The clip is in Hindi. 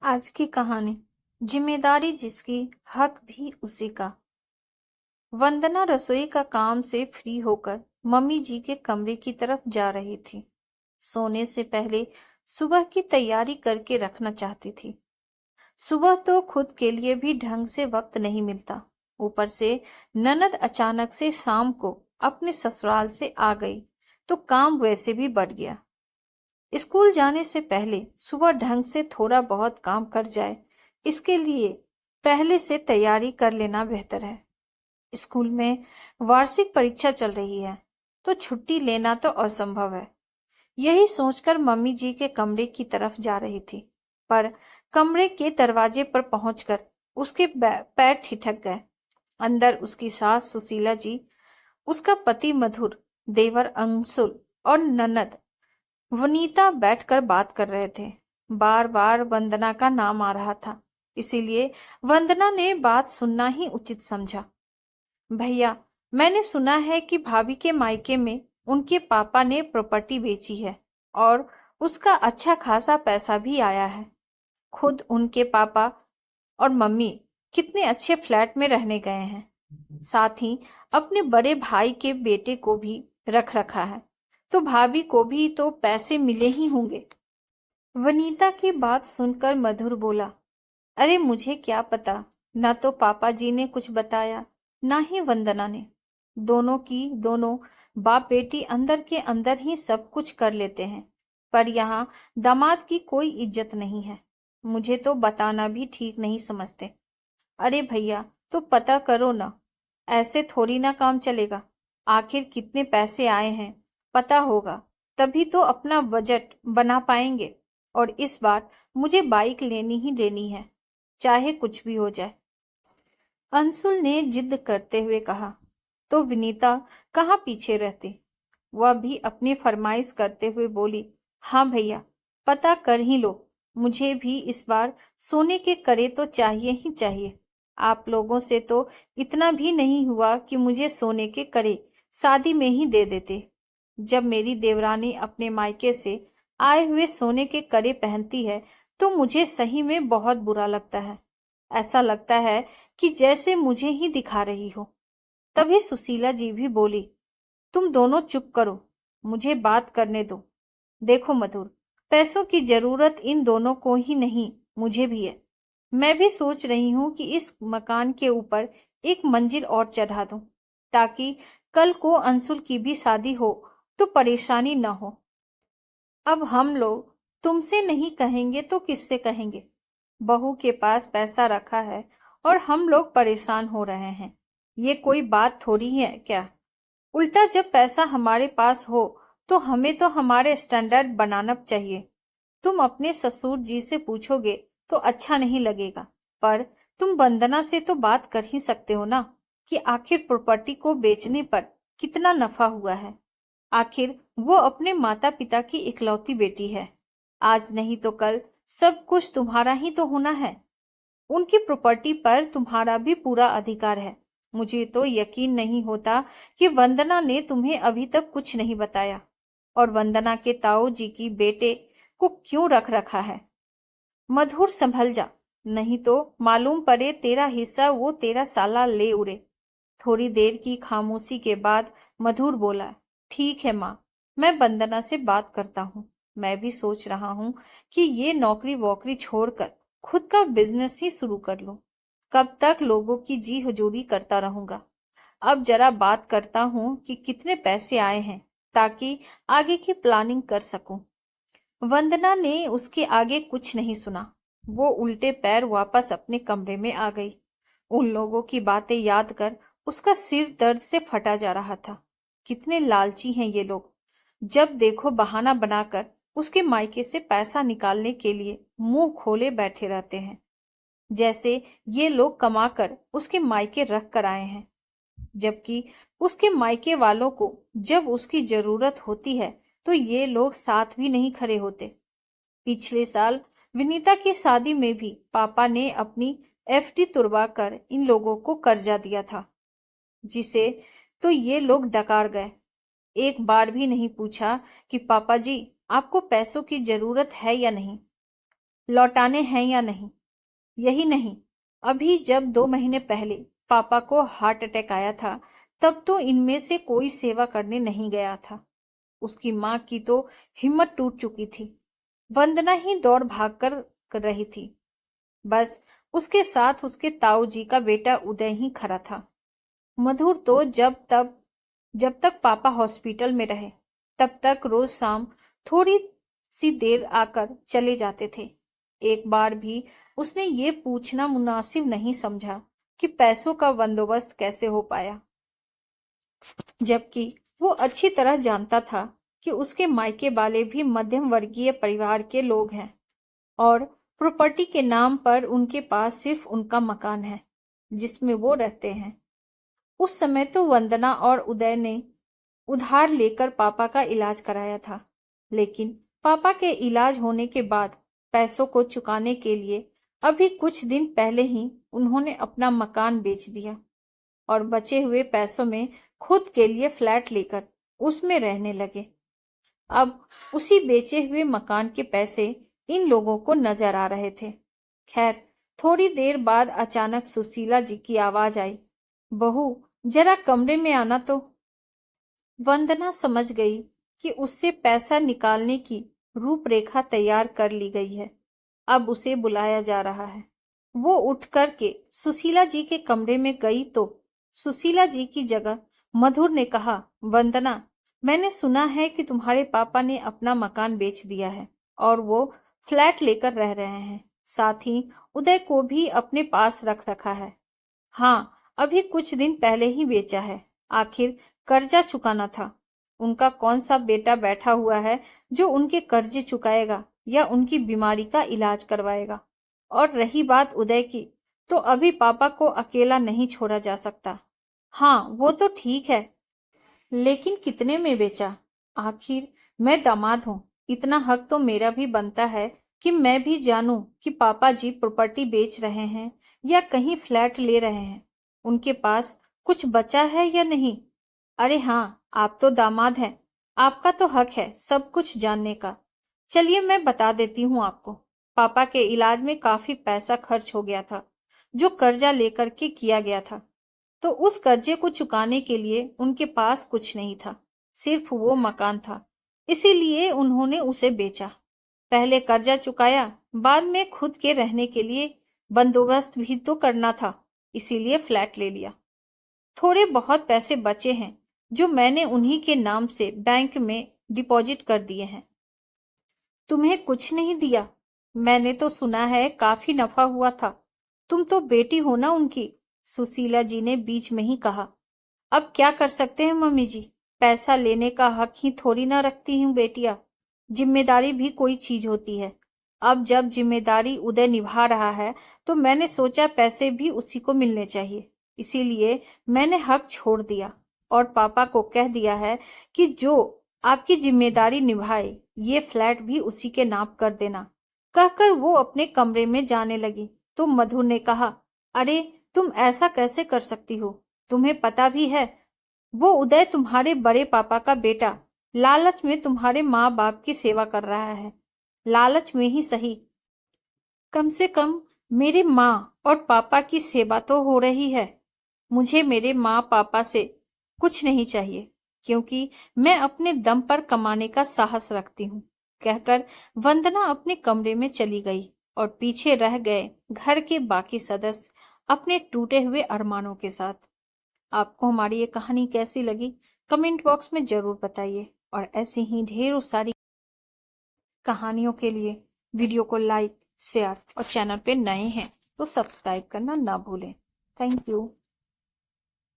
आज की कहानी। जिम्मेदारी जिसकी, हक भी उसी का। वंदना रसोई का काम से फ्री होकर मम्मी जी के कमरे की तरफ जा रही थी। सोने से पहले सुबह की तैयारी करके रखना चाहती थी। सुबह तो खुद के लिए भी ढंग से वक्त नहीं मिलता, ऊपर से ननद अचानक से शाम को अपने ससुराल से आ गई, तो काम वैसे भी बढ़ गया। स्कूल जाने से पहले सुबह ढंग से थोड़ा बहुत काम कर जाए, इसके लिए पहले से तैयारी कर लेना बेहतर है। स्कूल में वार्षिक परीक्षा चल रही है, तो छुट्टी लेना तो असंभव है। यही सोचकर मम्मी जी के कमरे की तरफ जा रही थी, पर कमरे के दरवाजे पर पहुंचकर उसके पैर ठिठक गए। अंदर उसकी सास सुशीला जी, उसका पति मधुर, देवर अंशुल और ननद वनीता बैठकर बात कर रहे थे। बार बार वंदना का नाम आ रहा था, इसीलिए वंदना ने बात सुनना ही उचित समझा। भैया, मैंने सुना है कि भाभी के मायके में उनके पापा ने प्रॉपर्टी बेची है और उसका अच्छा खासा पैसा भी आया है। खुद उनके पापा और मम्मी कितने अच्छे फ्लैट में रहने गए हैं, साथ ही अपने बड़े भाई के बेटे को भी रख रखा है, तो भाभी को भी तो पैसे मिले ही होंगे। वनीता की बात सुनकर मधुर बोला, अरे मुझे क्या पता, ना तो पापा जी ने कुछ बताया, ना ही वंदना ने। दोनों की दोनों बाप बेटी अंदर के अंदर ही सब कुछ कर लेते हैं, पर यहाँ दामाद की कोई इज्जत नहीं है। मुझे तो बताना भी ठीक नहीं समझते। अरे भैया, तो पता करो ना, ऐसे थोड़ी ना काम चलेगा। आखिर कितने पैसे आए हैं पता होगा, तभी तो अपना बजट बना पाएंगे। और इस बार मुझे बाइक लेनी ही लेनी है, चाहे कुछ भी हो जाए। अंशुल ने जिद करते हुए कहा। तो विनीता कहाँ पीछे रहती, वह भी अपनी फरमाइश करते हुए बोली, हाँ भैया, पता कर ही लो। मुझे भी इस बार सोने के करे तो चाहिए ही चाहिए। आप लोगों से तो इतना भी नहीं हुआ कि मुझे सोने के करे शादी में ही दे देते। जब मेरी देवरानी अपने मायके से आए हुए सोने के कड़े पहनती है, तो मुझे सही में बहुत बुरा लगता है। ऐसा लगता है कि जैसे मुझे ही दिखा रही हो। तभी सुशीला जी भी बोली, तुम दोनों चुप करो, मुझे बात करने दो। देखो मधुर, पैसों की जरूरत इन दोनों को ही नहीं, मुझे भी है। मैं भी सोच रही हूँ कि इस मकान के ऊपर एक मंजिल और चढ़ा दूं, ताकि कल को अंशुल की भी शादी हो तो परेशानी न हो। अब हम लोग तुमसे नहीं कहेंगे तो किससे कहेंगे? बहू के पास पैसा रखा है और हम लोग परेशान हो रहे हैं, ये कोई बात थोड़ी है क्या? उल्टा जब पैसा हमारे पास हो तो हमें तो हमारे स्टैंडर्ड बनाना चाहिए। तुम अपने ससुर जी से पूछोगे तो अच्छा नहीं लगेगा, पर तुम वंदना से तो बात कर ही सकते हो ना, कि आखिर प्रॉपर्टी को बेचने पर कितना नफा हुआ है। आखिर वो अपने माता पिता की इकलौती बेटी है। आज नहीं तो कल सब कुछ तुम्हारा ही तो होना है। उनकी प्रॉपर्टी पर तुम्हारा भी पूरा अधिकार है। मुझे तो यकीन नहीं होता कि वंदना ने तुम्हें अभी तक कुछ नहीं बताया, और वंदना के ताऊ जी की बेटे को क्यों रख रखा है। मधुर संभल जा, नहीं तो मालूम पड़े तेरा हिस्सा वो तेरा साला ले उड़े। थोड़ी देर की खामोशी के बाद मधुर बोला, ठीक है माँ, मैं वंदना से बात करता हूँ। मैं भी सोच रहा हूँ कि ये नौकरी वोकरी छोड़कर खुद का बिजनेस ही शुरू कर लूं। कब तक लोगों की जी हुजूरी करता रहूंगा। अब जरा बात करता हूँ कि कितने पैसे आए हैं, ताकि आगे की प्लानिंग कर सकूं। वंदना ने उसके आगे कुछ नहीं सुना। वो उल्टे पैर वापस अपने कमरे में आ गई। उन लोगों की बातें याद कर उसका सिर दर्द से फटा जा रहा था। कितने लालची हैं ये लोग, जब देखो बहाना बनाकर उसके मायके से पैसा निकालने के लिए मुंह खोले बैठे रहते हैं, जैसे ये लोग कमाकर उसके मायके रख कर आए हैं। जबकि उसके मायके वालों को जब उसकी जरूरत होती है तो ये लोग साथ भी नहीं खड़े होते। पिछले साल विनीता की शादी में भी पापा ने अपनी एफडी तुड़वा कर इन लोगों को कर्जा दिया था, जिसे तो ये लोग डकार गए। एक बार भी नहीं पूछा कि पापा जी, आपको पैसों की जरूरत है या नहीं। लौटाने हैं या नहीं। यही नहीं, अभी जब 2 महीने पहले पापा को हार्ट अटैक आया था, तब तो इनमें से कोई सेवा करने नहीं गया था। उसकी माँ की तो हिम्मत टूट चुकी थी। वंदना ही दौड़ भाग कर रही थी। बस उसके साथ उसके ताऊ जी का बेटा उदय ही खड़ा था। मधुर तो जब तक पापा हॉस्पिटल में रहे, तब तक रोज शाम थोड़ी सी देर आकर चले जाते थे। एक बार भी उसने ये पूछना मुनासिब नहीं समझा कि पैसों का बंदोबस्त कैसे हो पाया, जबकि वो अच्छी तरह जानता था कि उसके मायके वाले भी मध्यम वर्गीय परिवार के लोग हैं और प्रॉपर्टी के नाम पर उनके पास सिर्फ उनका मकान है जिसमें वो रहते हैं। उस समय तो वंदना और उदय ने उधार लेकर पापा का इलाज कराया था, लेकिन पापा के इलाज होने के बाद पैसों को चुकाने के लिए अभी कुछ दिन पहले ही उन्होंने अपना मकान बेच दिया और बचे हुए पैसों में खुद के लिए फ्लैट लेकर उसमें रहने लगे। अब उसी बेचे हुए मकान के पैसे इन लोगों को नजर आ रहे थे। खैर, थोड़ी देर बाद अचानक सुशीला जी की आवाज आई, बहू जरा कमरे में आना तो। वंदना समझ गई कि उससे पैसा निकालने की रूपरेखा तैयार कर ली गई है। अब उसे बुलाया जा रहा है। वो उठ करके सुशीला जी के कमरे में गई तो सुशीला जी की जगह मधुर ने कहा, वंदना, मैंने सुना है कि तुम्हारे पापा ने अपना मकान बेच दिया है और वो फ्लैट लेकर रह रहे हैं। साथ ही उदय को भी अपने पास रख रखा है। हाँ, अभी कुछ दिन पहले ही बेचा है। आखिर कर्जा चुकाना था। उनका कौन सा बेटा बैठा हुआ है जो उनके कर्जे चुकाएगा या उनकी बीमारी का इलाज करवाएगा। और रही बात उदय की, तो अभी पापा को अकेला नहीं छोड़ा जा सकता। हाँ, वो तो ठीक है, लेकिन कितने में बेचा? आखिर मैं दामाद हूँ, इतना हक तो मेरा भी बनता है कि मैं भी जानूं कि पापा जी प्रॉपर्टी बेच रहे हैं या कहीं फ्लैट ले रहे हैं। उनके पास कुछ बचा है या नहीं? अरे हाँ, आप तो दामाद हैं, आपका तो हक है सब कुछ जानने का। चलिए मैं बता देती हूँ आपको। पापा के इलाज में काफी पैसा खर्च हो गया था, जो कर्जा लेकर के किया गया था। तो उस कर्जे को चुकाने के लिए उनके पास कुछ नहीं था, सिर्फ वो मकान था। इसीलिए उन्होंने उसे बेचा। पहले कर्जा चुकाया, बाद में खुद के रहने के लिए बंदोबस्त भी तो करना था, इसीलिए फ्लैट ले लिया। थोड़े बहुत पैसे बचे हैं जो मैंने उन्हीं के नाम से बैंक में डिपॉजिट कर दिए हैं। तुम्हें कुछ नहीं दिया? मैंने तो सुना है काफी नफा हुआ था। तुम तो बेटी हो ना उनकी, सुशीला जी ने बीच में ही कहा। अब क्या कर सकते हैं मम्मी जी, पैसा लेने का हक ही थोड़ी ना रखती हूँ बेटिया। जिम्मेदारी भी कोई चीज होती है। अब जब जिम्मेदारी उदय निभा रहा है, तो मैंने सोचा पैसे भी उसी को मिलने चाहिए। इसीलिए मैंने हक छोड़ दिया और पापा को कह दिया है कि जो आपकी जिम्मेदारी निभाए, ये फ्लैट भी उसी के नाम कर देना। कहकर वो अपने कमरे में जाने लगी तो मधुर ने कहा, अरे तुम ऐसा कैसे कर सकती हो? तुम्हें पता भी है वो उदय तुम्हारे बड़े पापा का बेटा लालच में तुम्हारे माँ बाप की सेवा कर रहा है। लालच में ही सही, कम से कम मेरे माँ और पापा की सेवा तो हो रही है। मुझे मेरे माँ पापा से कुछ नहीं चाहिए, क्योंकि मैं अपने दम पर कमाने का साहस रखती हूँ। कहकर वंदना अपने कमरे में चली गई और पीछे रह गए घर के बाकी सदस्य अपने टूटे हुए अरमानों के साथ। आपको हमारी ये कहानी कैसी लगी, कमेंट बॉक्स में जरूर बताइए और ऐसी ही ढेरों सारी कहानियों के लिए वीडियो को लाइक, शेयर और चैनल पे नए हैं तो सब्सक्राइब करना ना भूलें। Thank you.